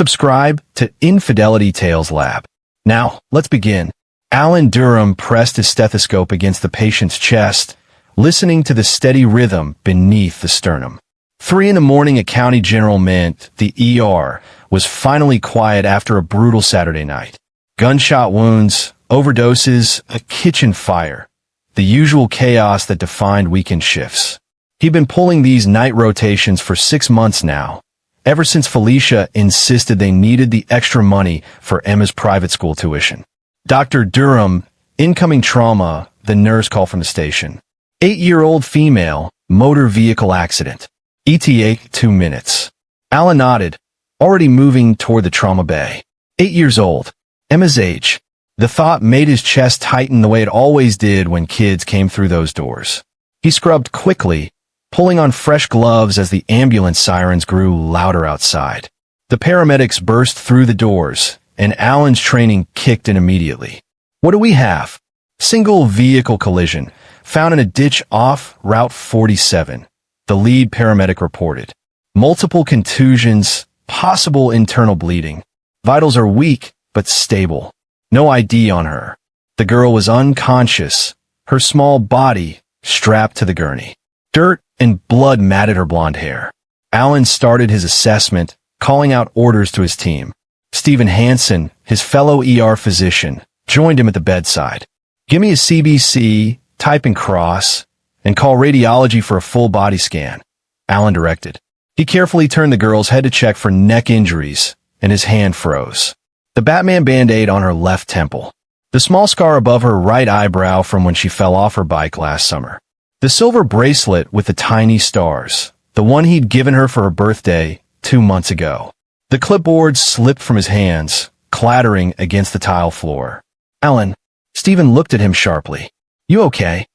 Subscribe to Infidelity Tales Lab. Now, let's begin. Alan Durham pressed his stethoscope against the patient's chest, listening to the steady rhythm beneath the sternum. 3 a.m. at County General Mint, the ER, was finally quiet after a brutal Saturday night. Gunshot wounds, overdoses, a kitchen fire. The usual chaos that defined weekend shifts. He'd been pulling these night rotations for 6 months now, ever since Felicia insisted they needed the extra money for Emma's private school tuition. Dr. Durham, incoming trauma, the nurse called from the station. 8-year-old female, motor vehicle accident. ETA 2 minutes. Alan nodded, already moving toward the trauma bay. 8 years old. Emma's age. The thought made his chest tighten the way it always did when kids came through those doors. He scrubbed quickly, pulling on fresh gloves as the ambulance sirens grew louder outside. The paramedics burst through the doors, and Alan's training kicked in immediately. What do we have? Single vehicle collision, found in a ditch off Route 47, the lead paramedic reported. Multiple contusions, possible internal bleeding. Vitals are weak, but stable. No ID on her. The girl was unconscious, her small body strapped to the gurney. Dirt and blood matted her blonde hair. Alan started his assessment, calling out orders to his team. Stephen Hansen, his fellow ER physician, joined him at the bedside. Give me a CBC, type and cross, and call radiology for a full body scan, Alan directed. He carefully turned the girl's head to check for neck injuries, and his hand froze. The Batman Band-Aid on her left temple. The small scar above her right eyebrow from when she fell off her bike last summer. The silver bracelet with the tiny stars, the one he'd given her for her birthday 2 months ago. The clipboard slipped from his hands, clattering against the tile floor. Alan, Stephen looked at him sharply. You okay?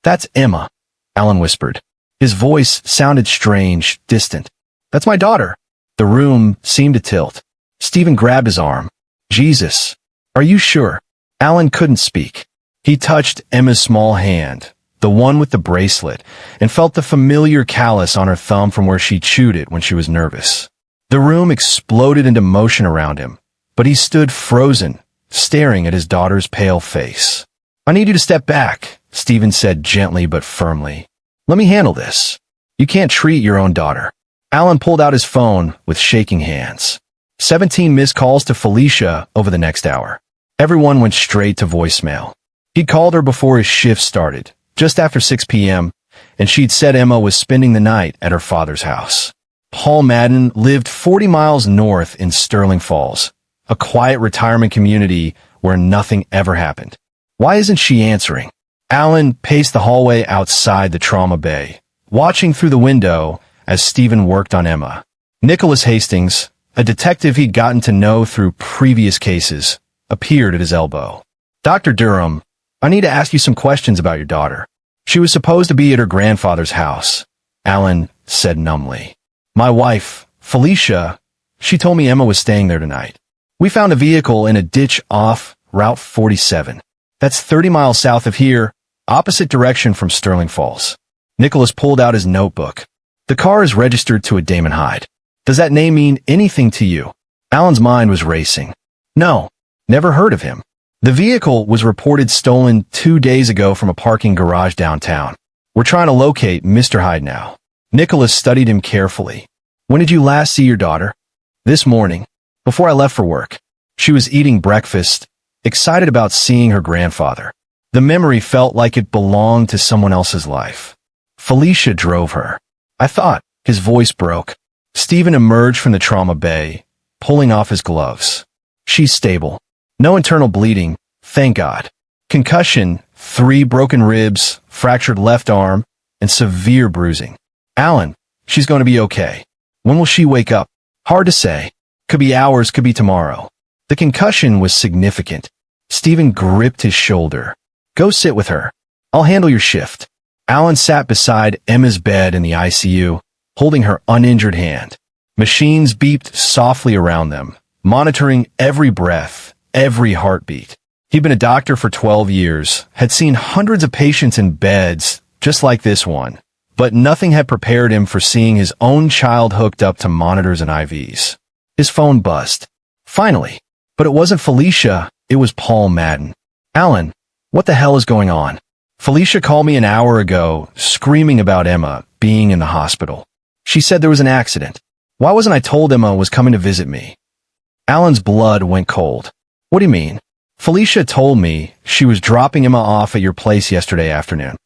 That's Emma, Alan whispered. His voice sounded strange, distant. That's my daughter. The room seemed to tilt. Stephen grabbed his arm. Jesus, are you sure? Alan couldn't speak. He touched Emma's small hand, the one with the bracelet, and felt the familiar callus on her thumb from where she chewed it when she was nervous. The room exploded into motion around him, but he stood frozen, staring at his daughter's pale face. I need you to step back, Stephen said gently but firmly. Let me handle this. You can't treat your own daughter. Alan pulled out his phone with shaking hands. 17 missed calls to Felicia over the next hour. Everyone went straight to voicemail. He'd called her before his shift started, just after 6 p.m., and she'd said Emma was spending the night at her father's house. Paul Madden lived 40 miles north in Sterling Falls, a quiet retirement community where nothing ever happened. Why isn't she answering? Alan paced the hallway outside the trauma bay, watching through the window as Stephen worked on Emma. Nicholas Hastings, a detective he'd gotten to know through previous cases, appeared at his elbow. Dr. Durham, I need to ask you some questions about your daughter. She was supposed to be at her grandfather's house, Alan said numbly. My wife, Felicia, she told me Emma was staying there tonight. We found a vehicle in a ditch off Route 47. That's 30 miles south of here, opposite direction from Sterling Falls. Nicholas pulled out his notebook. The car is registered to a Damon Hyde. Does that name mean anything to you? Alan's mind was racing. No, never heard of him. The vehicle was reported stolen 2 days ago from a parking garage downtown. We're trying to locate Mr. Hyde now. Nicholas studied him carefully. When did you last see your daughter? This morning, before I left for work. She was eating breakfast, excited about seeing her grandfather. The memory felt like it belonged to someone else's life. Felicia drove her. I thought. His voice broke. Stephen emerged from the trauma bay, pulling off his gloves. She's stable. No internal bleeding, thank God. Concussion, 3 broken ribs, fractured left arm, and severe bruising. Alan, she's going to be okay. When will she wake up? Hard to say. Could be hours, could be tomorrow. The concussion was significant. Stephen gripped his shoulder. Go sit with her. I'll handle your shift. Alan sat beside Emma's bed in the ICU, holding her uninjured hand. Machines beeped softly around them, monitoring every breath, every heartbeat. He'd been a doctor for 12 years, had seen hundreds of patients in beds just like this one, but nothing had prepared him for seeing his own child hooked up to monitors and IVs. His phone buzzed. Finally. But it wasn't Felicia, it was Paul Madden. Alan, what the hell is going on? Felicia called me an hour ago, screaming about Emma being in the hospital. She said there was an accident. Why wasn't I told Emma was coming to visit me? Alan's blood went cold. What do you mean? Felicia told me she was dropping Emma off at your place yesterday afternoon.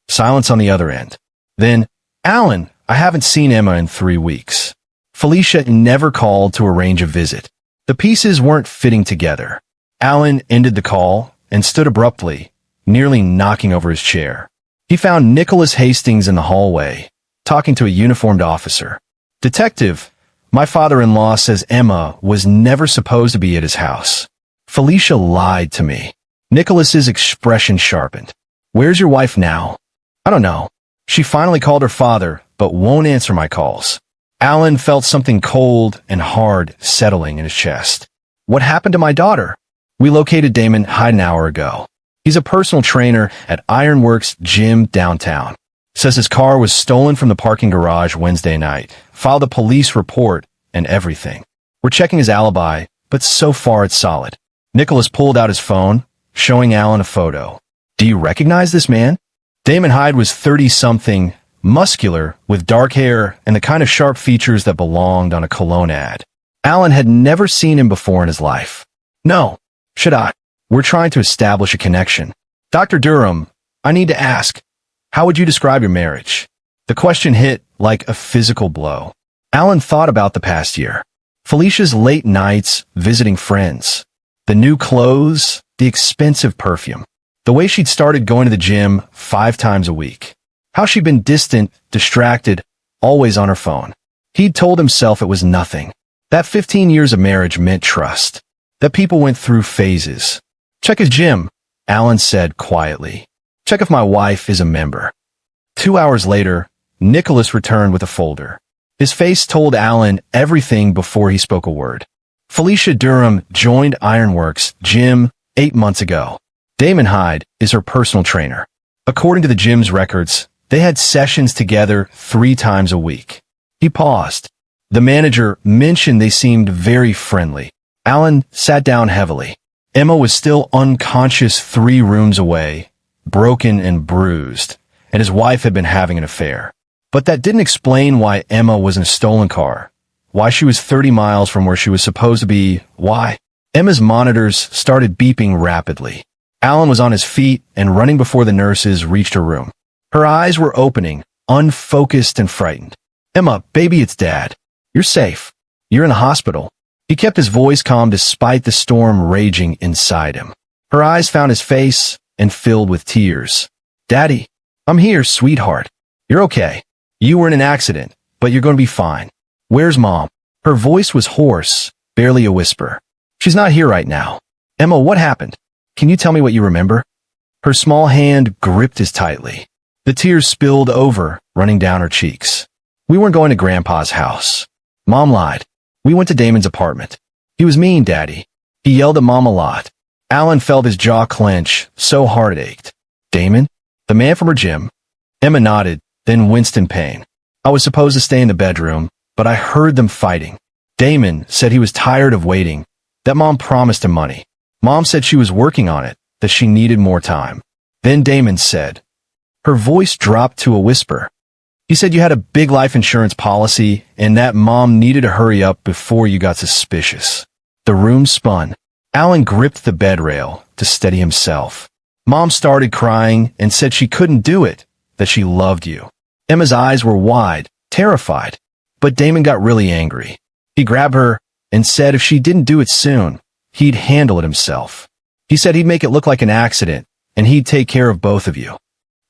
Silence on the other end. Then, Alan, I haven't seen Emma in 3 weeks. Felicia never called to arrange a visit. The pieces weren't fitting together. Alan ended the call and stood abruptly, nearly knocking over his chair. He found Nicholas Hastings in the hallway, talking to a uniformed officer. Detective, my father-in-law says Emma was never supposed to be at his house. Felicia lied to me. Nicholas's expression sharpened. Where's your wife now? I don't know. She finally called her father, but won't answer my calls. Alan felt something cold and hard settling in his chest. What happened to my daughter? We located Damon Hyde an hour ago. He's a personal trainer at Ironworks Gym downtown. Says his car was stolen from the parking garage Wednesday night. Filed a police report and everything. We're checking his alibi, but so far it's solid. Nicholas pulled out his phone, showing Alan a photo. Do you recognize this man? Damon Hyde was 30-something, muscular, with dark hair and the kind of sharp features that belonged on a cologne ad. Alan had never seen him before in his life. No. Should I? We're trying to establish a connection. Dr. Durham, I need to ask, how would you describe your marriage? The question hit like a physical blow. Alan thought about the past year. Felicia's late nights visiting friends. The new clothes, the expensive perfume. The way she'd started going to the gym 5 times a week. How she'd been distant, distracted, always on her phone. He'd told himself it was nothing. That 15 years of marriage meant trust. That people went through phases. Check his gym, Alan said quietly. Check if my wife is a member. 2 hours later, Nicholas returned with a folder. His face told Alan everything before he spoke a word. Felicia Durham joined Ironworks Gym 8 months ago. Damon Hyde is her personal trainer. According to the gym's records, they had sessions together 3 times a week. He paused. The manager mentioned they seemed very friendly. Alan sat down heavily. Emma was still unconscious 3 rooms away, broken and bruised, and his wife had been having an affair. But that didn't explain why Emma was in a stolen car, why she was 30 miles from where she was supposed to be, why. Emma's monitors started beeping rapidly. Alan was on his feet and running before the nurses reached her room. Her eyes were opening, unfocused and frightened. Emma, baby, it's Dad. You're safe. You're in the hospital. He kept his voice calm despite the storm raging inside him. Her eyes found his face and filled with tears. Daddy, I'm here, sweetheart. You're okay. You were in an accident, but you're going to be fine. Where's Mom? Her voice was hoarse, barely a whisper. She's not here right now. Emma, what happened? Can you tell me what you remember? Her small hand gripped his tightly. The tears spilled over, running down her cheeks. We weren't going to Grandpa's house. Mom lied. We went to Damon's apartment. He was mean, Daddy. He yelled at Mom a lot. Alan felt his jaw clench, so hard it ached. Damon? The man from her gym? Emma nodded, then winced in pain. I was supposed to stay in the bedroom, but I heard them fighting. Damon said he was tired of waiting, that Mom promised him money. Mom said she was working on it, that she needed more time. Then Damon said. Her voice dropped to a whisper. He said you had a big life insurance policy and that Mom needed to hurry up before you got suspicious. The room spun. Alan gripped the bed rail to steady himself. Mom started crying and said she couldn't do it, that she loved you. Emma's eyes were wide, terrified. But Damon got really angry. He grabbed her and said if she didn't do it soon, he'd handle it himself. He said he'd make it look like an accident and he'd take care of both of you.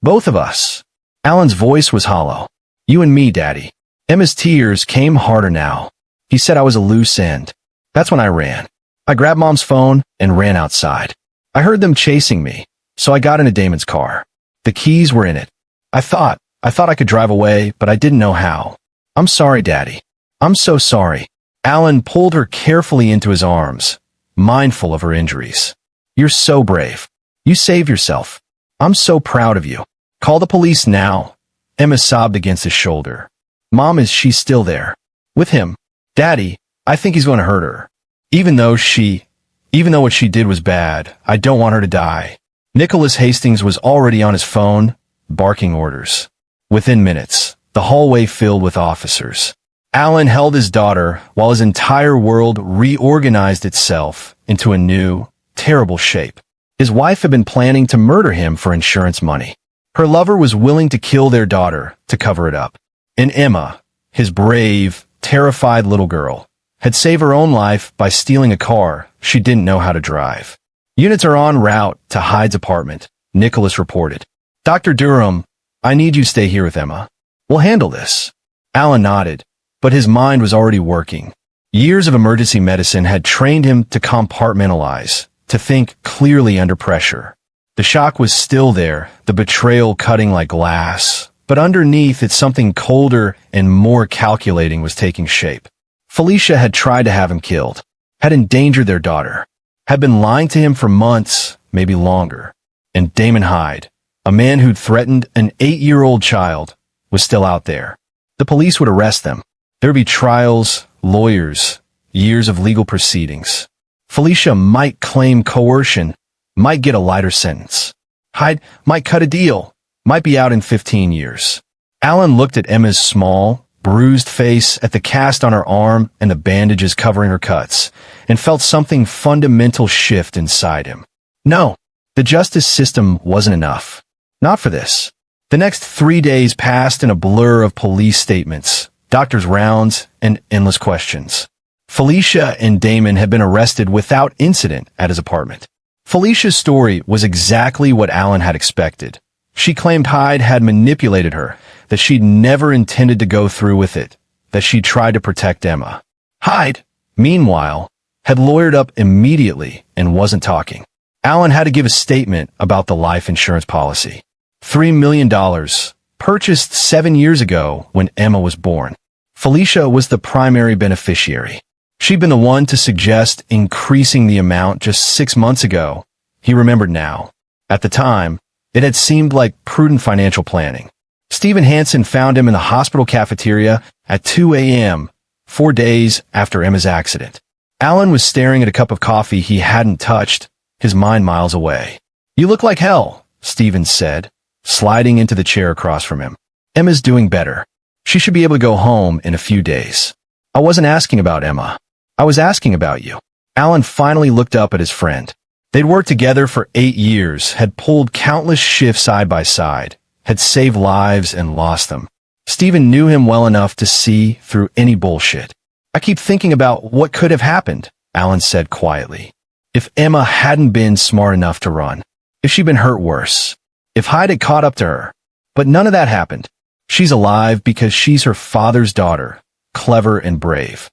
Both of us. Alan's voice was hollow. You and me, Daddy. Emma's tears came harder now. He said I was a loose end. That's when I ran. I grabbed Mom's phone and ran outside. I heard them chasing me, so I got into Damon's car. The keys were in it. I thought I could drive away, but I didn't know how. I'm sorry, Daddy. I'm so sorry. Alan pulled her carefully into his arms, mindful of her injuries. You're so brave. You saved yourself. I'm so proud of you. Call the police now. Emma sobbed against his shoulder. Mom, is she still there? With him? Daddy, I think he's going to hurt her. Even though what she did was bad, I don't want her to die. Nicholas Hastings was already on his phone, barking orders. Within minutes, the hallway filled with officers. Alan held his daughter while his entire world reorganized itself into a new, terrible shape. His wife had been planning to murder him for insurance money. Her lover was willing to kill their daughter to cover it up. And Emma, his brave, terrified little girl, had saved her own life by stealing a car she didn't know how to drive. Units are en route to Hyde's apartment, Nicholas reported. Dr. Durham, I need you to stay here with Emma. We'll handle this. Alan nodded, but his mind was already working. Years of emergency medicine had trained him to compartmentalize, to think clearly under pressure. The shock was still there, the betrayal cutting like glass, but underneath it something colder and more calculating was taking shape. Felicia had tried to have him killed, had endangered their daughter, had been lying to him for months, maybe longer. And Damon Hyde, a man who'd threatened an 8-year-old child, was still out there. The police would arrest them. There'd be trials, lawyers, years of legal proceedings. Felicia might claim coercion, might get a lighter sentence. Hyde might cut a deal, might be out in 15 years. Alan looked at Emma's small, bruised face, at the cast on her arm and the bandages covering her cuts, and felt something fundamental shift inside him. No, the justice system wasn't enough. Not for this. The next 3 days passed in a blur of police statements, doctors' rounds, and endless questions. Felicia and Damon had been arrested without incident at his apartment. Felicia's story was exactly what Alan had expected. She claimed Hyde had manipulated her, that she'd never intended to go through with it, that she'd tried to protect Emma. Hyde, meanwhile, had lawyered up immediately and wasn't talking. Alan had to give a statement about the life insurance policy. $3 million, purchased 7 years ago when Emma was born. Felicia was the primary beneficiary. She'd been the one to suggest increasing the amount just 6 months ago. He remembered now. At the time, it had seemed like prudent financial planning. Stephen Hansen found him in the hospital cafeteria at 2 a.m., 4 days after Emma's accident. Alan was staring at a cup of coffee he hadn't touched, his mind miles away. You look like hell, Stephen said, sliding into the chair across from him. Emma's doing better. She should be able to go home in a few days. I wasn't asking about Emma. I was asking about you. Alan finally looked up at his friend. They'd worked together for 8 years, had pulled countless shifts side by side, had saved lives and lost them. Stephen knew him well enough to see through any bullshit. I keep thinking about what could have happened, Alan said quietly. If Emma hadn't been smart enough to run. If she'd been hurt worse. If Hyde had caught up to her. But none of that happened. She's alive because she's her father's daughter, clever and brave.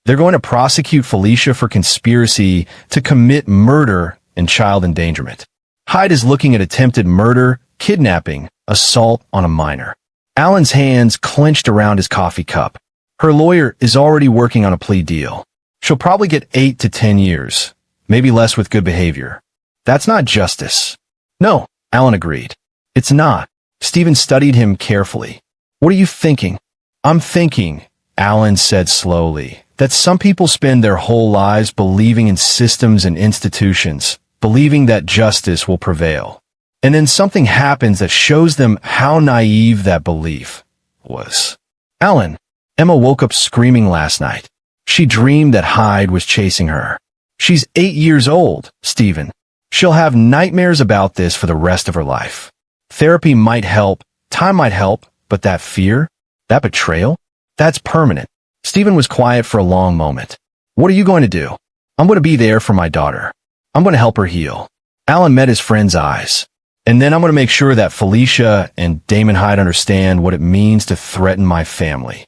They're going to prosecute Felicia for conspiracy to commit murder and child endangerment. Hyde is looking at attempted murder, kidnapping, assault on a minor. Alan's hands clenched around his coffee cup. Her lawyer is already working on a plea deal. She'll probably get 8 to 10 years, maybe less with good behavior. That's not justice. No, Alan agreed. It's not. Stephen studied him carefully. What are you thinking? I'm thinking, Alan said slowly, that some people spend their whole lives believing in systems and institutions, believing that justice will prevail. And then something happens that shows them how naive that belief was. Alan, Emma woke up screaming last night. She dreamed that Hyde was chasing her. She's 8 years old, Stephen. She'll have nightmares about this for the rest of her life. Therapy might help, time might help, but that fear, that betrayal, that's permanent. Stephen was quiet for a long moment. What are you going to do? I'm going to be there for my daughter. I'm going to help her heal. Alan met his friend's eyes. And then I'm going to make sure that Felicia and Damon Hyde understand what it means to threaten my family.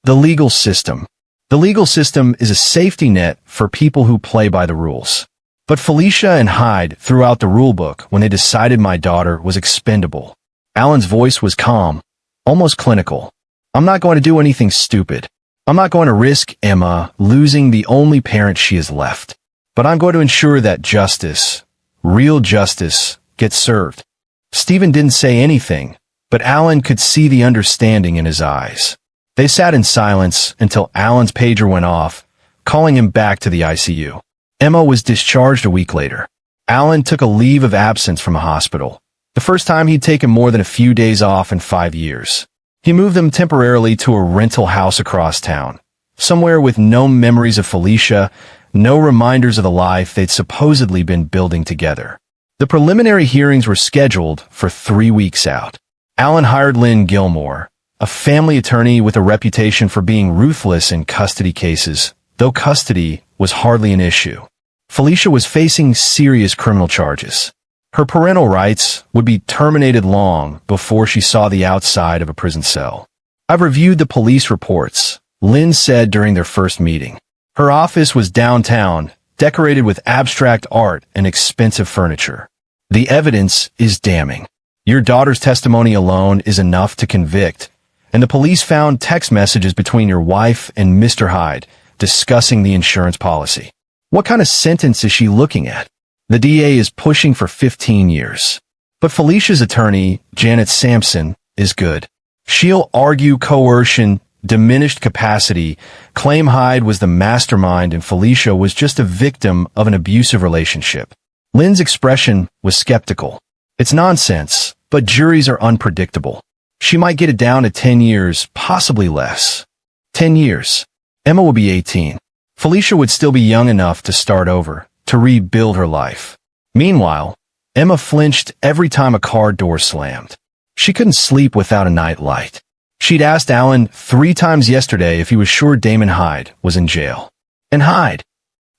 The legal system. The legal system is a safety net for people who play by the rules. But Felicia and Hyde threw out the rulebook when they decided my daughter was expendable. Alan's voice was calm, almost clinical. I'm not going to do anything stupid. I'm not going to risk Emma losing the only parent she has left. But I'm going to ensure that justice, real justice, gets served. Stephen didn't say anything, but Alan could see the understanding in his eyes. They sat in silence until Alan's pager went off, calling him back to the ICU. Emma was discharged a week later. Alan took a leave of absence from a hospital, the first time he'd taken more than a few days off in 5 years. He moved them temporarily to a rental house across town, somewhere with no memories of Felicia, no reminders of the life they'd supposedly been building together. The preliminary hearings were scheduled for 3 weeks out. Alan hired Lynn Gilmore, a family attorney with a reputation for being ruthless in custody cases, though custody was hardly an issue. Felicia was facing serious criminal charges. Her parental rights would be terminated long before she saw the outside of a prison cell. "I've reviewed the police reports," Lynn said during their first meeting. Her office was downtown, decorated with abstract art and expensive furniture. "The evidence is damning. Your daughter's testimony alone is enough to convict, and the police found text messages between your wife and Mr. Hyde discussing the insurance policy. What kind of sentence is she looking at? The DA is pushing for 15 years. But Felicia's attorney, Janet Sampson, is good. She'll argue coercion, diminished capacity, claim Hyde was the mastermind and Felicia was just a victim of an abusive relationship." Lynn's expression was skeptical. "It's nonsense, but juries are unpredictable. She might get it down to 10 years, possibly less." 10 years. Emma will be 18. Felicia would still be young enough to start over, to rebuild her life. Meanwhile, Emma flinched every time a car door slammed. She couldn't sleep without a night light. She'd asked Alan 3 times yesterday if he was sure Damon Hyde was in jail. "And Hyde?"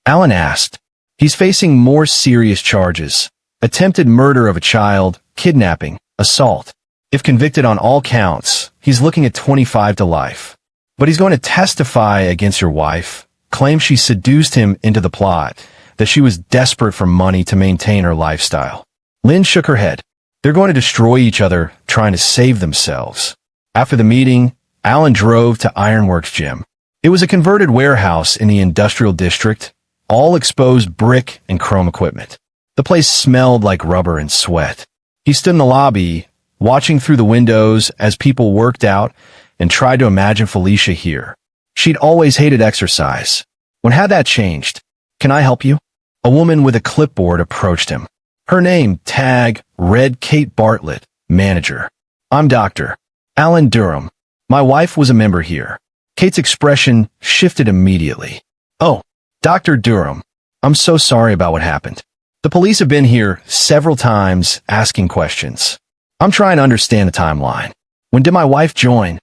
Alan asked. "He's facing more serious charges. Attempted murder of a child, kidnapping, assault. If convicted on all counts, he's looking at 25 to life. But he's going to testify against your wife, claim she seduced him into the plot, that she was desperate for money to maintain her lifestyle." Lynn shook her head. "They're going to destroy each other, trying to save themselves." After the meeting, Alan drove to Ironworks Gym. It was a converted warehouse in the industrial district, all exposed brick and chrome equipment. The place smelled like rubber and sweat. He stood in the lobby, watching through the windows as people worked out, and tried to imagine Felicia here. She'd always hated exercise. When had that changed? "Can I help you?" A woman with a clipboard approached him. Her name, tag, read Kate Bartlett, manager. "I'm Dr. Alan Durham. My wife was a member here." Kate's expression shifted immediately. "Oh, Dr. Durham, I'm so sorry about what happened. The police have been here several times asking questions. I'm trying to understand the timeline. When did my wife join?"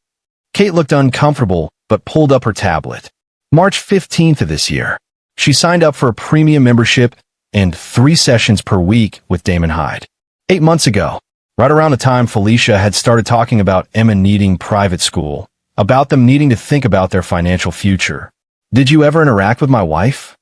Kate looked uncomfortable, but pulled up her tablet. "March 15th of this year. She signed up for a premium membership and 3 sessions per week with Damon Hyde. 8 months ago, right around the time Felicia had started talking about Emma needing private school, about them needing to think about their financial future. Did you ever interact with my wife?"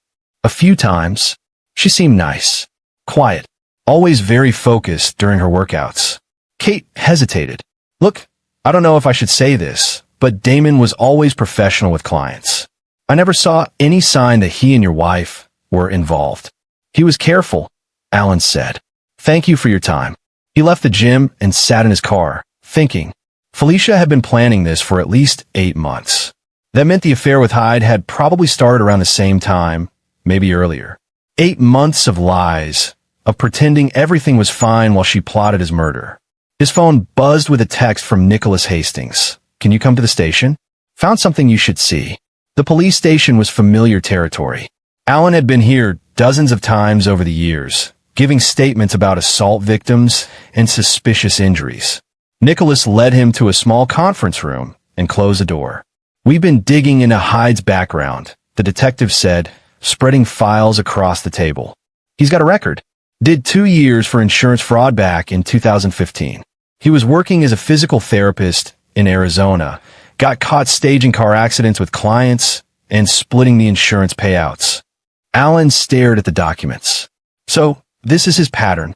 "A few times. She seemed nice, quiet, always very focused during her workouts." Kate hesitated. "Look, I don't know if I should say this, but Damon was always professional with clients. I never saw any sign that he and your wife were involved." "He was careful," Alan said. "Thank you for your time." He left the gym and sat in his car, thinking. Felicia had been planning this for at least 8 months. That meant the affair with Hyde had probably started around the same time, maybe earlier. 8 months of lies, of pretending everything was fine while she plotted his murder. His phone buzzed with a text from Nicholas Hastings. "Can you come to the station? Found something you should see." The police station was familiar territory. Alan had been here dozens of times over the years, giving statements about assault victims and suspicious injuries. Nicholas led him to a small conference room and closed the door. "We've been digging into Hyde's background," the detective said, spreading files across the table. "He's got a record. Did 2 years for insurance fraud back in 2015. He was working as a physical therapist in Arizona, got caught staging car accidents with clients, and splitting the insurance payouts." Alan stared at the documents. "So, this is his pattern.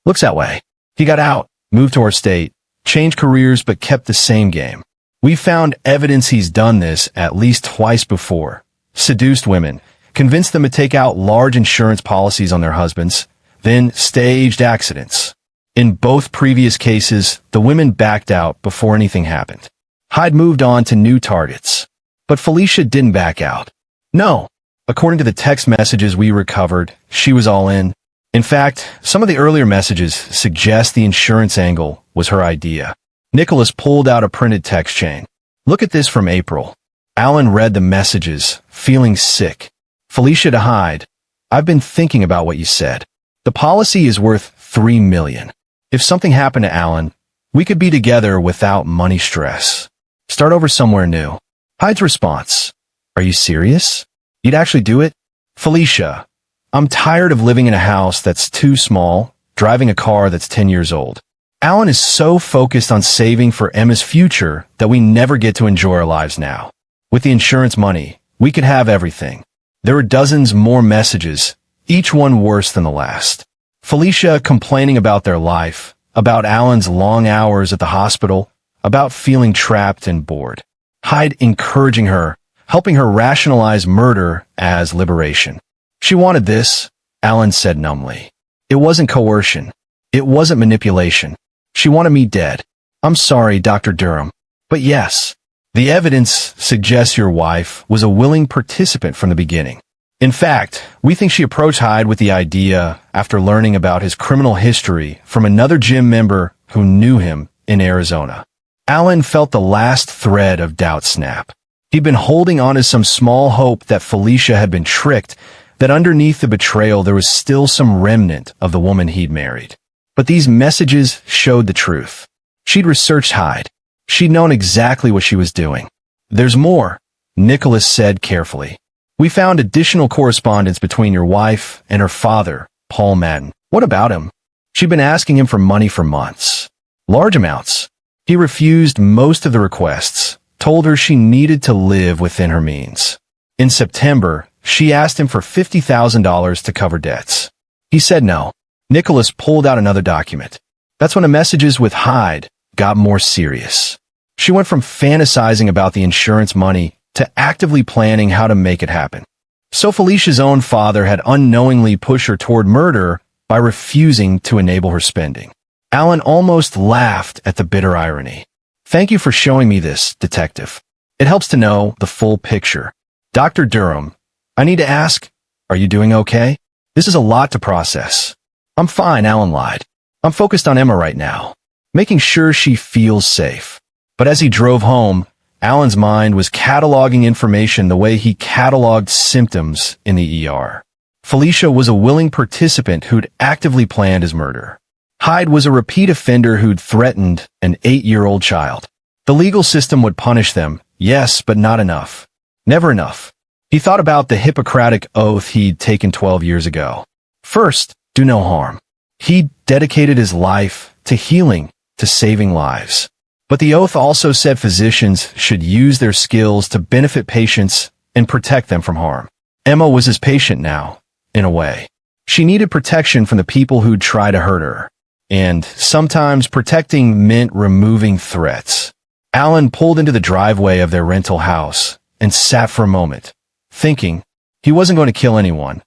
Looks that way. He got out, moved to our state, changed careers but kept the same game. We found evidence he's done this at least twice before. Seduced women, convinced them to take out large insurance policies on their husbands, then staged accidents. In both previous cases, the women backed out before anything happened. Hyde moved on to new targets. But Felicia didn't back out. No, According to the text messages we recovered, she was all in. In fact, some of the earlier messages suggest the insurance angle was her idea. Nicholas pulled out a printed text chain. Look at this from April. Alan read the messages, feeling sick. Felicia to Hyde. I've been thinking about what you said. The policy is worth $3 million. If something happened to Alan, we could be together without money stress. Start over somewhere new. Hyde's response. Are you serious? You'd actually do it? Felicia. I'm tired of living in a house that's too small, driving a car that's 10 years old. Alan is so focused on saving for Emma's future that we never get to enjoy our lives now. With the insurance money, we could have everything. There were dozens more messages, each one worse than the last. Felicia complaining about their life, about Alan's long hours at the hospital, about feeling trapped and bored. Hyde encouraging her, helping her rationalize murder as liberation. She wanted this, Alan said numbly. It wasn't coercion. It wasn't manipulation. She wanted me dead. I'm sorry, Dr. Durham. But yes, the evidence suggests your wife was a willing participant from the beginning. In fact, we think she approached Hyde with the idea after learning about his criminal history from another gym member who knew him in Arizona. Alan felt the last thread of doubt snap. He'd been holding on to some small hope that Felicia had been tricked, that underneath the betrayal there was still some remnant of the woman he'd married. But these messages showed the truth. She'd researched Hyde. She'd known exactly what she was doing. There's more, Nicholas said carefully. We found additional correspondence between your wife and her father, Paul Madden. What about him? She'd been asking him for money for months. Large amounts. He refused most of the requests, told her she needed to live within her means. In September, she asked him for $50,000 to cover debts. He said no. Nicholas pulled out another document. That's when the messages with Hyde got more serious. She went from fantasizing about the insurance money to actively planning how to make it happen. So Felicia's own father had unknowingly pushed her toward murder by refusing to enable her spending. Alan almost laughed at the bitter irony. Thank you for showing me this, detective. It helps to know the full picture. Dr. Durham, I need to ask, are you doing okay? This is a lot to process. I'm fine, Alan lied. I'm focused on Emma right now, making sure she feels safe. But as he drove home, Alan's mind was cataloging information the way he cataloged symptoms in the ER. Felicia was a willing participant who'd actively planned his murder. Hyde was a repeat offender who'd threatened an 8-year-old child. The legal system would punish them, yes, but not enough. Never enough. He thought about the Hippocratic oath he'd taken 12 years ago. First, do no harm. He dedicated his life to healing, to saving lives. But the oath also said physicians should use their skills to benefit patients and protect them from harm. Emma was his patient now, in a way. She needed protection from the people who'd try to hurt her. And sometimes protecting meant removing threats. Alan pulled into the driveway of their rental house and sat for a moment, thinking he wasn't going to kill anyone.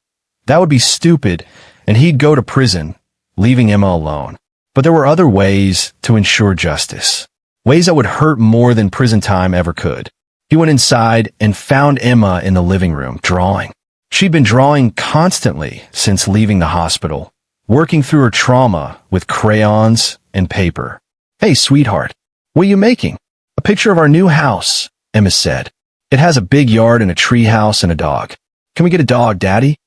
That would be stupid, and he'd go to prison, leaving Emma alone. But there were other ways to ensure justice. Ways that would hurt more than prison time ever could. He went inside and found Emma in the living room, drawing. She'd been drawing constantly since leaving the hospital, working through her trauma with crayons and paper. Hey, sweetheart, what are you making? A picture of our new house, Emma said. It has a big yard and a tree house and a dog. Can we get a dog, Daddy?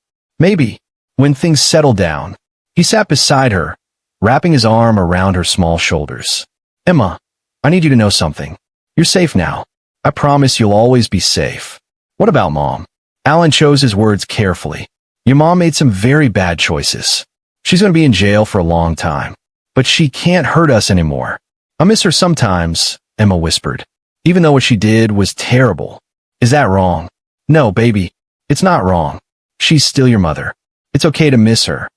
Maybe. When things settled down, he sat beside her, wrapping his arm around her small shoulders. Emma, I need you to know something. You're safe now. I promise you'll always be safe. What about Mom? Alan chose his words carefully. Your mom made some very bad choices. She's going to be in jail for a long time. But she can't hurt us anymore. I miss her sometimes, Emma whispered. Even though what she did was terrible. Is that wrong? No, baby. It's not wrong. She's still your mother. It's okay to miss her.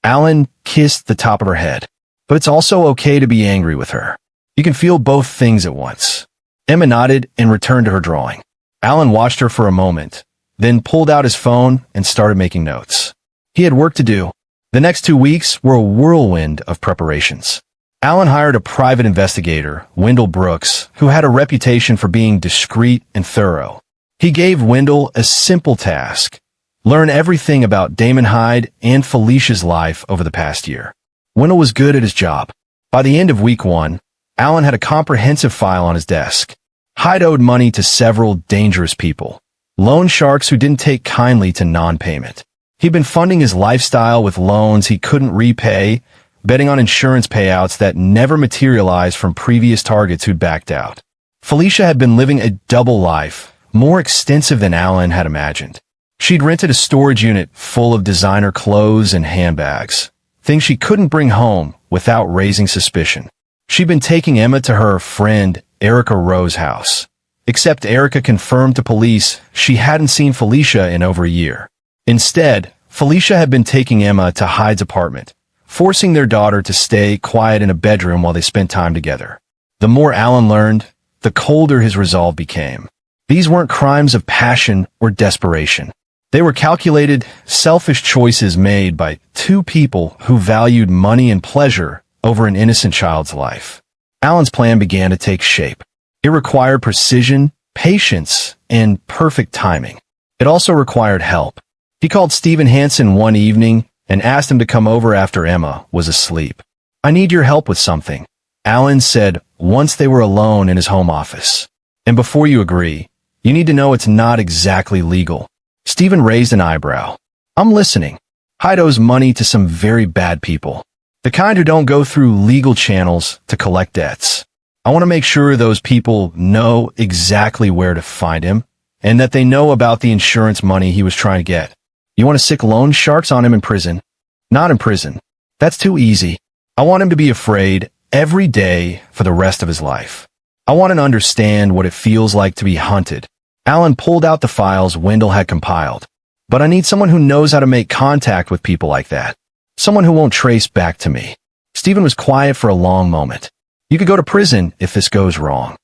Alan kissed the top of her head. But it's also okay to be angry with her. You can feel both things at once. Emma nodded and returned to her drawing. Alan watched her for a moment, then pulled out his phone and started making notes. He had work to do. The next 2 weeks were a whirlwind of preparations. Alan hired a private investigator, Wendell Brooks, who had a reputation for being discreet and thorough. He gave Wendell a simple task, Learn everything about Damon Hyde and Felicia's life over the past year. Wendell was good at his job. By the end of week 1, Alan had a comprehensive file on his desk. Hyde owed money to several dangerous people, loan sharks who didn't take kindly to non-payment. He'd been funding his lifestyle with loans he couldn't repay, betting on insurance payouts that never materialized from previous targets who'd backed out. Felicia had been living a double life, more extensive than Alan had imagined. She'd rented a storage unit full of designer clothes and handbags, things she couldn't bring home without raising suspicion. She'd been taking Emma to her friend Erica Rowe's house. Except Erica confirmed to police she hadn't seen Felicia in over a year. Instead, Felicia had been taking Emma to Hyde's apartment, forcing their daughter to stay quiet in a bedroom while they spent time together. The more Alan learned, the colder his resolve became. These weren't crimes of passion or desperation. They were calculated, selfish choices made by two people who valued money and pleasure over an innocent child's life. Alan's plan began to take shape. It required precision, patience, and perfect timing. It also required help. He called Stephen Hansen one evening and asked him to come over after Emma was asleep. "I need your help with something," Alan said once they were alone in his home office. "And before you agree, you need to know it's not exactly legal." Stephen raised an eyebrow. "I'm listening." Hyde owes money to some very bad people, the kind who don't go through legal channels to collect debts. I want to make sure those people know exactly where to find him, and that they know about the insurance money he was trying to get. You want to sick loan sharks on him in prison? Not in prison. That's too easy. I want him to be afraid every day for the rest of his life. I want him to understand what it feels like to be hunted. Alan pulled out the files Wendell had compiled. "But I need someone who knows how to make contact with people like that. Someone who won't trace back to me." Stephen was quiet for a long moment. "You could go to prison if this goes wrong.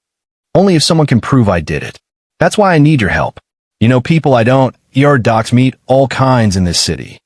Only if someone can prove I did it. That's why I need your help. You know, people I don't, ER docs meet all kinds in this city."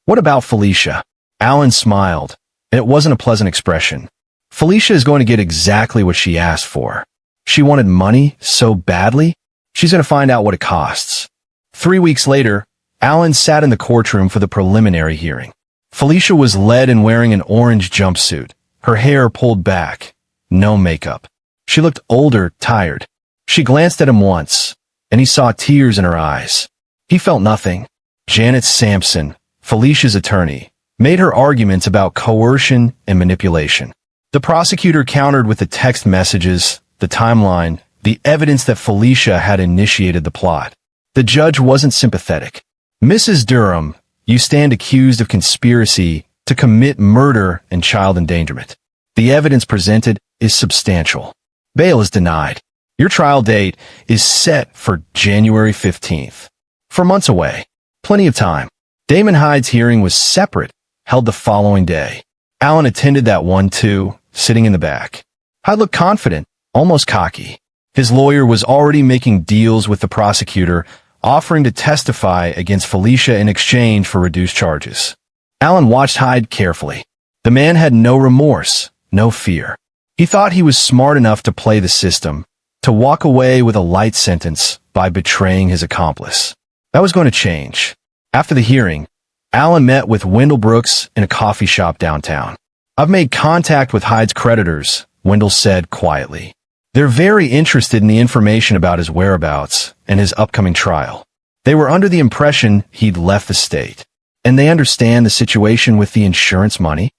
"What about Felicia?" Alan smiled. It wasn't a pleasant expression. "Felicia is going to get exactly what she asked for. She wanted money so badly. She's going to find out what it costs." 3 weeks later, Alan sat in the courtroom for the preliminary hearing. Felicia was led and wearing an orange jumpsuit, her hair pulled back, no makeup. She looked older, tired. She glanced at him once, and he saw tears in her eyes. He felt nothing. Janet Sampson, Felicia's attorney, made her arguments about coercion and manipulation. The prosecutor countered with the text messages, the timeline, the evidence that Felicia had initiated the plot. The judge wasn't sympathetic. "Mrs. Durham, you stand accused of conspiracy to commit murder and child endangerment. The evidence presented is substantial. Bail is denied. Your trial date is set for January 15th. 4 months away. Plenty of time." Damon Hyde's hearing was separate, held the following day. Alan attended that one too, sitting in the back. Hyde looked confident, almost cocky. His lawyer was already making deals with the prosecutor, offering to testify against Felicia in exchange for reduced charges. Alan watched Hyde carefully. The man had no remorse, no fear. He thought he was smart enough to play the system, to walk away with a light sentence by betraying his accomplice. That was going to change. After the hearing, Alan met with Wendell Brooks in a coffee shop downtown. "I've made contact with Hyde's creditors," Wendell said quietly. "They're very interested in the information about his whereabouts and his upcoming trial. They were under the impression he'd left the state. And they understand the situation with the insurance money.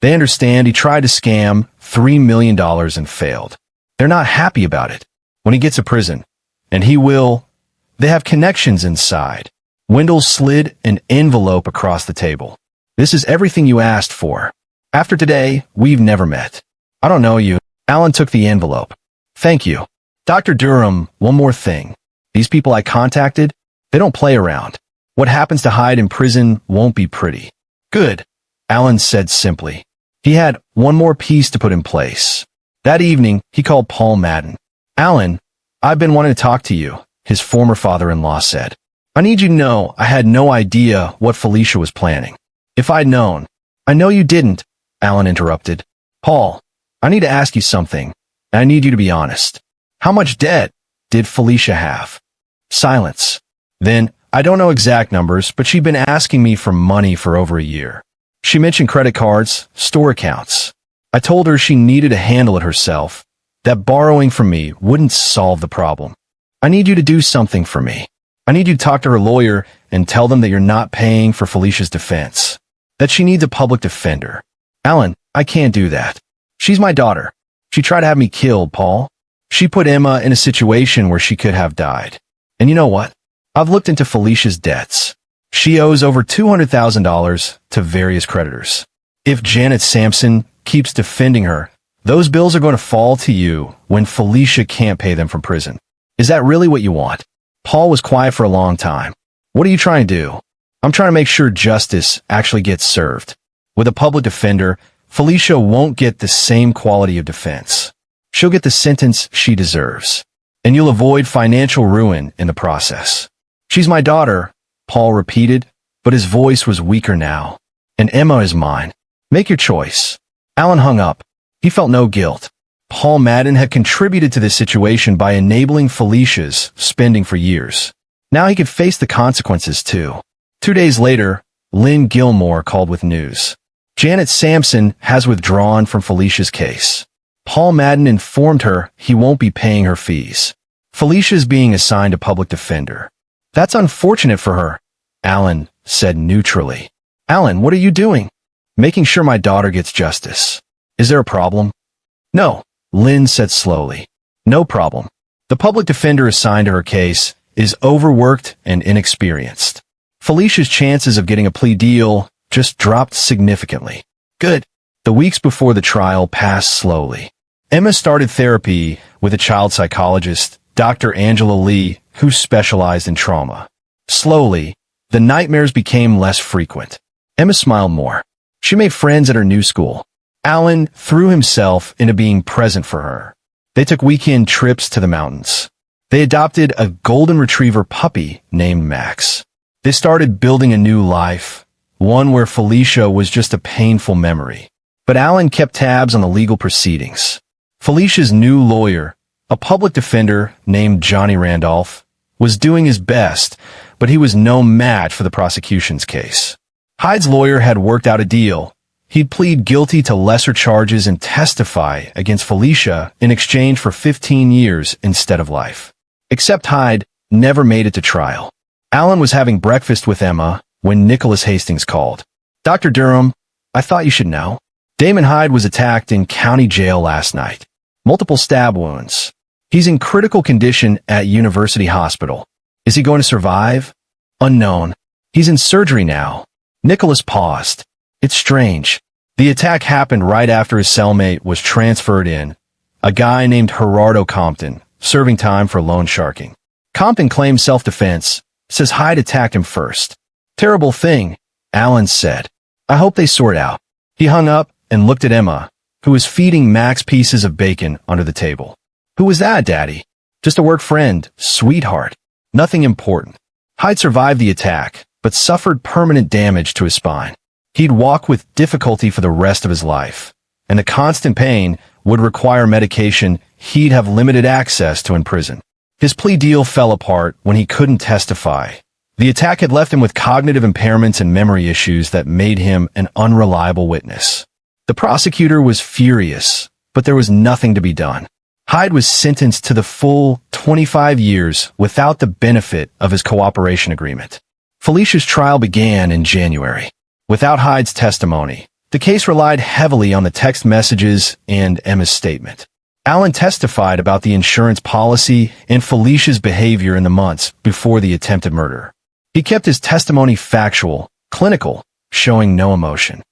They understand he tried to scam $3 million and failed. They're not happy about it. When he gets to prison, and he will, they have connections inside." Wendell slid an envelope across the table. "This is everything you asked for. After today, we've never met. I don't know you." Alan took the envelope. "Thank you. Dr. Durham, one more thing. These people I contacted, they don't play around. What happens to Hyde in prison won't be pretty." "Good," Alan said simply. He had one more piece to put in place. That evening, he called Paul Madden. "Alan, I've been wanting to talk to you," his former father-in-law said. "I need you to know I had no idea what Felicia was planning. If I'd known." "I know you didn't," Alan interrupted. "Paul, I need to ask you something, and I need you to be honest. How much debt did Felicia have?" Silence. Then, I don't know exact numbers, but she'd been asking me for money for over a year. She mentioned credit cards, store accounts. I told her she needed to handle it herself, that borrowing from me wouldn't solve the problem. I need you to do something for me. I need you to talk to her lawyer and tell them that you're not paying for Felicia's defense, that she needs a public defender. Alan, I can't do that. She's my daughter. She tried to have me killed, Paul. She put Emma in a situation where she could have died. And you know what? I've looked into Felicia's debts. She owes over $200,000 to various creditors. If Janet Sampson keeps defending her, those bills are going to fall to you when Felicia can't pay them from prison. Is that really what you want? Paul was quiet for a long time. What are you trying to do? I'm trying to make sure justice actually gets served. With a public defender, Felicia won't get the same quality of defense. She'll get the sentence she deserves. And you'll avoid financial ruin in the process. She's my daughter, Paul repeated, but his voice was weaker now. And Emma is mine. Make your choice. Alan hung up. He felt no guilt. Paul Madden had contributed to this situation by enabling Felicia's spending for years. Now he could face the consequences too. 2 days later, Lynn Gilmore called with news. Janet Sampson has withdrawn from Felicia's case. Paul Madden informed her he won't be paying her fees. Felicia's being assigned a public defender. That's unfortunate for her, Alan said neutrally. Alan, what are you doing? Making sure my daughter gets justice. Is there a problem? No, Lynn said slowly. No problem. The public defender assigned to her case is overworked and inexperienced. Felicia's chances of getting a plea deal just dropped significantly. Good. The weeks before the trial passed slowly. Emma started therapy with a child psychologist, Dr. Angela Lee, who specialized in trauma. Slowly, the nightmares became less frequent. Emma smiled more. She made friends at her new school. Alan threw himself into being present for her. They took weekend trips to the mountains. They adopted a golden retriever puppy named Max. They started building a new life, one where Felicia was just a painful memory. But Alan kept tabs on the legal proceedings. Felicia's new lawyer, a public defender named Johnny Randolph, was doing his best, but he was no match for the prosecution's case. Hyde's lawyer had worked out a deal. He'd plead guilty to lesser charges and testify against Felicia in exchange for 15 years instead of life. Except Hyde never made it to trial. Alan was having breakfast with Emma when Nicholas Hastings called. Dr. Durham, I thought you should know. Damon Hyde was attacked in county jail last night. Multiple stab wounds. He's in critical condition at University Hospital. Is he going to survive? Unknown. He's in surgery now. Nicholas paused. It's strange. The attack happened right after his cellmate was transferred in, a guy named Gerardo Compton, serving time for loan sharking. Compton claimed self-defense, says Hyde attacked him first. Terrible thing, Alan said. I hope they sort out. He hung up and looked at Emma, who was feeding Max pieces of bacon under the table. Who was that, Daddy? Just a work friend, sweetheart. Nothing important. Hyde survived the attack, but suffered permanent damage to his spine. He'd walk with difficulty for the rest of his life, and the constant pain would require medication he'd have limited access to in prison. His plea deal fell apart when he couldn't testify. The attack had left him with cognitive impairments and memory issues that made him an unreliable witness. The prosecutor was furious, but there was nothing to be done. Hyde was sentenced to the full 25 years without the benefit of his cooperation agreement. Felicia's trial began in January. Without Hyde's testimony, the case relied heavily on the text messages and Emma's statement. Alan testified about the insurance policy and Felicia's behavior in the months before the attempted murder. He kept his testimony factual, clinical, showing no emotion.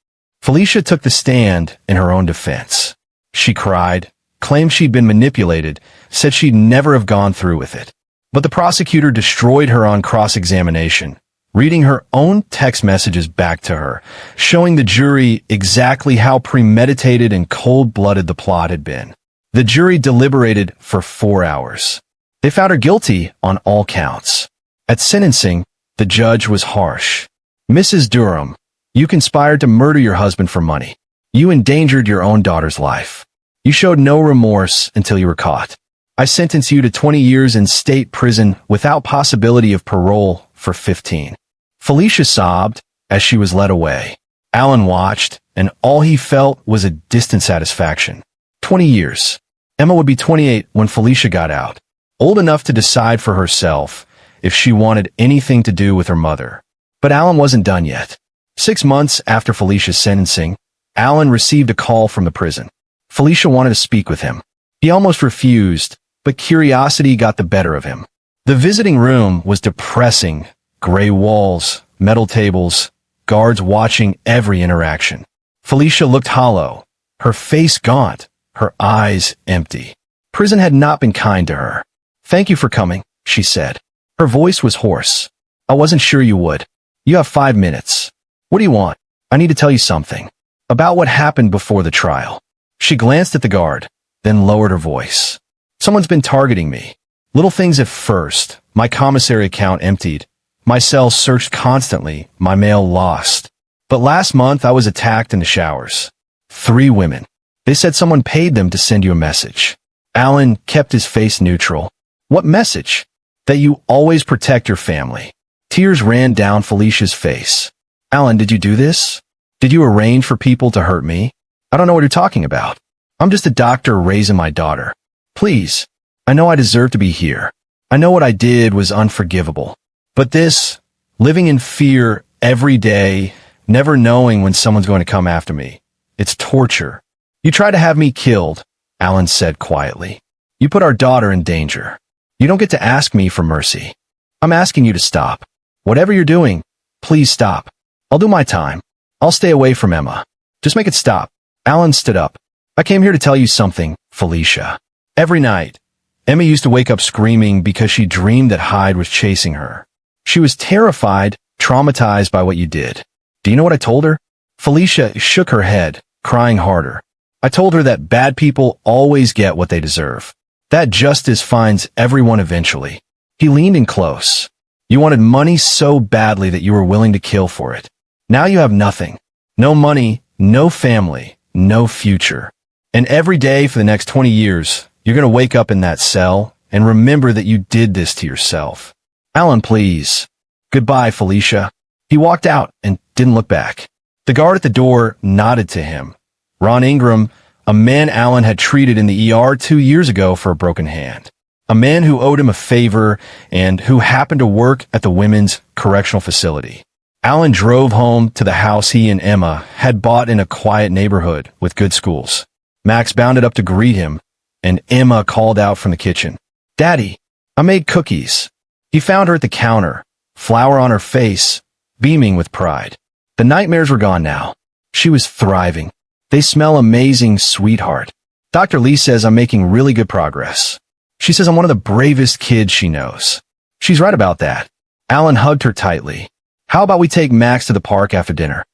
Felicia took the stand in her own defense. She cried, claimed she'd been manipulated, said she'd never have gone through with it. But the prosecutor destroyed her on cross-examination, reading her own text messages back to her, showing the jury exactly how premeditated and cold-blooded the plot had been. The jury deliberated for 4 hours. They found her guilty on all counts. At sentencing, the judge was harsh. Mrs. Durham, you conspired to murder your husband for money. You endangered your own daughter's life. You showed no remorse until you were caught. I sentence you to 20 years in state prison without possibility of parole for 15. Felicia sobbed as she was led away. Alan watched, and all he felt was a distant satisfaction. 20 years. Emma would be 28 when Felicia got out, old enough to decide for herself if she wanted anything to do with her mother. But Alan wasn't done yet. 6 months after Felicia's sentencing, Alan received a call from the prison. Felicia wanted to speak with him. He almost refused, but curiosity got the better of him. The visiting room was depressing. Gray walls, metal tables, guards watching every interaction. Felicia looked hollow, her face gaunt, her eyes empty. Prison had not been kind to her. "Thank you for coming," she said. Her voice was hoarse. "I wasn't sure you would. You have 5 minutes. What do you want?" "I need to tell you something. About what happened before the trial." She glanced at the guard, then lowered her voice. "Someone's been targeting me. Little things at first. My commissary account emptied. My cell searched constantly, my mail lost. But last month I was attacked in the showers. 3 women. They said someone paid them to send you a message." Alan kept his face neutral. "What message?" "That you always protect your family." Tears ran down Felicia's face. "Alan, did you do this? Did you arrange for people to hurt me? I don't know what you're talking about. I'm just a doctor raising my daughter. Please, I know I deserve to be here. I know what I did was unforgivable. But this, living in fear every day, never knowing when someone's going to come after me, it's torture. You tried to have me killed," Alan said quietly. "You put our daughter in danger. You don't get to ask me for mercy. I'm asking you to stop. Whatever you're doing, please stop. I'll do my time. I'll stay away from Emma. Just make it stop." Alan stood up. "I came here to tell you something, Felicia. Every night, Emma used to wake up screaming because she dreamed that Hyde was chasing her. She was terrified, traumatized by what you did. Do you know what I told her?" Felicia shook her head, crying harder. "I told her that bad people always get what they deserve. That justice finds everyone eventually." He leaned in close. "You wanted money so badly that you were willing to kill for it. Now you have nothing. No money, no family, no future. And every day for the next 20 years, you're going to wake up in that cell and remember that you did this to yourself. Alan, please. Goodbye, Felicia." He walked out and didn't look back. The guard at the door nodded to him. Ron Ingram, a man Alan had treated in the ER 2 years ago for a broken hand. A man who owed him a favor and who happened to work at the women's correctional facility. Alan drove home to the house he and Emma had bought in a quiet neighborhood with good schools. Max bounded up to greet him, and Emma called out from the kitchen. "Daddy, I made cookies." He found her at the counter, flour on her face, beaming with pride. The nightmares were gone now. She was thriving. "They smell amazing, sweetheart. Dr. Lee says I'm making really good progress. She says I'm one of the bravest kids she knows." She's right about that. Alan hugged her tightly. "How about we take Max to the park after dinner?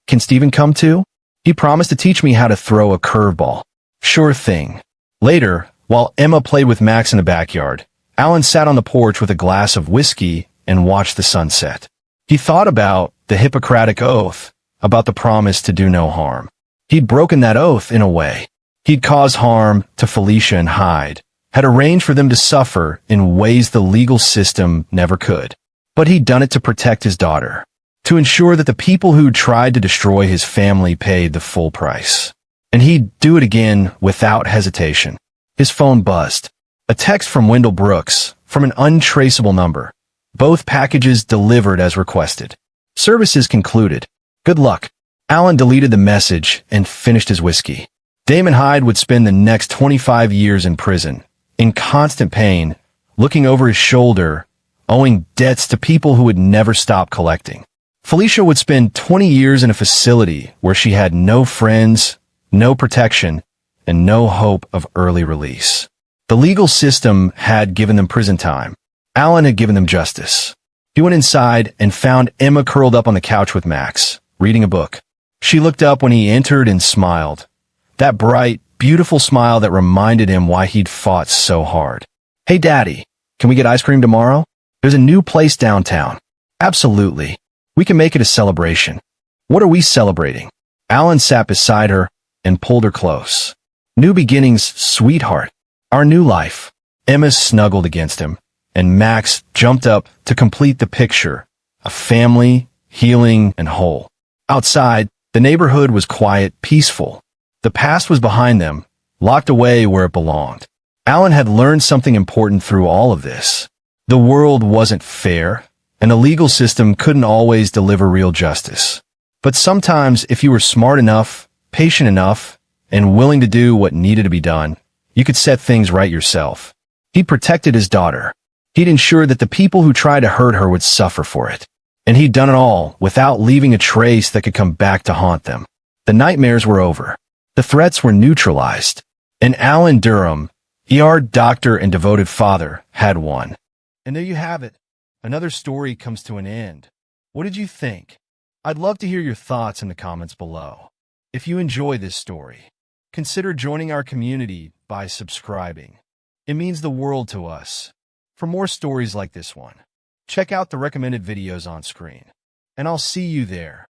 Can Steven come too? He promised to teach me how to throw a curveball." "Sure thing." Later, while Emma played with Max in the backyard, Alan sat on the porch with a glass of whiskey and watched the sunset. He thought about the Hippocratic Oath, about the promise to do no harm. He'd broken that oath in a way. He'd caused harm to Felicia and Hyde, had arranged for them to suffer in ways the legal system never could. But he'd done it to protect his daughter, to ensure that the people who tried to destroy his family paid the full price. And he'd do it again without hesitation. His phone buzzed. A text from Wendell Brooks, from an untraceable number. Both packages delivered as requested. Services concluded. Good luck. Alan deleted the message and finished his whiskey. Damon Hyde would spend the next 25 years in prison, in constant pain, looking over his shoulder, owing debts to people who would never stop collecting. Felicia would spend 20 years in a facility where she had no friends, no protection, and no hope of early release. The legal system had given them prison time. Alan had given them justice. He went inside and found Emma curled up on the couch with Max, reading a book. She looked up when he entered and smiled. That bright, beautiful smile that reminded him why he'd fought so hard. Hey, Daddy, can we get ice cream tomorrow? There's a new place downtown. Absolutely. We can make it a celebration. What are we celebrating? Alan sat beside her and pulled her close. New beginnings, sweetheart. Our new life. Emma snuggled against him. and Max jumped up to complete the picture, a family, healing, and whole. Outside, the neighborhood was quiet, peaceful. The past was behind them, locked away where it belonged. Alan had learned something important through all of this. The world wasn't fair, and the legal system couldn't always deliver real justice. But sometimes, if you were smart enough, patient enough, and willing to do what needed to be done, you could set things right yourself. He protected his daughter. He'd ensured that the people who tried to hurt her would suffer for it. And he'd done it all without leaving a trace that could come back to haunt them. The nightmares were over. The threats were neutralized. And Alan Durham, ER doctor and devoted father, had won. And there you have it. Another story comes to an end. What did you think? I'd love to hear your thoughts in the comments below. If you enjoy this story, consider joining our community by subscribing. It means the world to us. For more stories like this one, check out the recommended videos on screen. And I'll see you there.